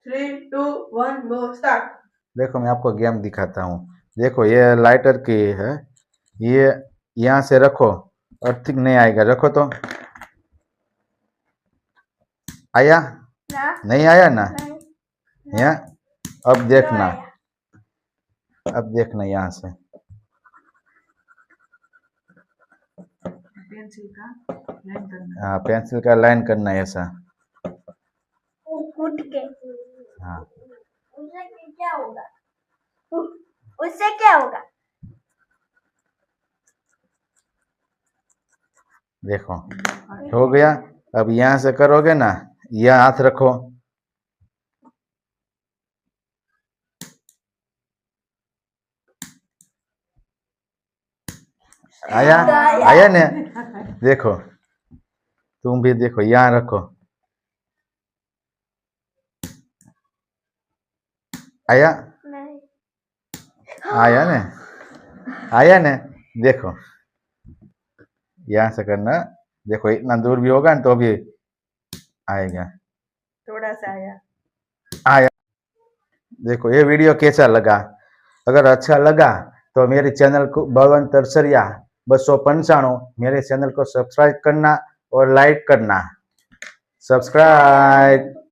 3, 2, 1 गो start. देखो मैं आपको गेम दिखाता हूँ। देखो ये लाइटर की है, ये यहाँ से रखो, अर्थिंग नहीं आएगा। रखो तो आया ना नहीं आया ना? नहीं यहाँ अब देखना, आया। अब देखना यहाँ से पेंसिल का लाइन करना। हाँ, पेंसिल का लाइन करना है ऐसा। कूट के हाँ उससे क्या होगा? उससे क्या होगा? देखो हो गया। अब यहाँ से करोगे ना, यहाँ हाथ रखो, आया आया ने? देखो तुम भी देखो, यहाँ रखो, आया नहीं आया ने? आया ने? देखो यहाँ से करना। देखो इतना दूर भी होगा ना तो भी आएगा। थोड़ा सा आया। आया। देखो ये वीडियो कैसा लगा? अगर अच्छा लगा तो मेरे चैनल को भवन तरसरिया 295 मेरे चैनल को सब्सक्राइब करना और लाइक करना। सब्सक्राइब।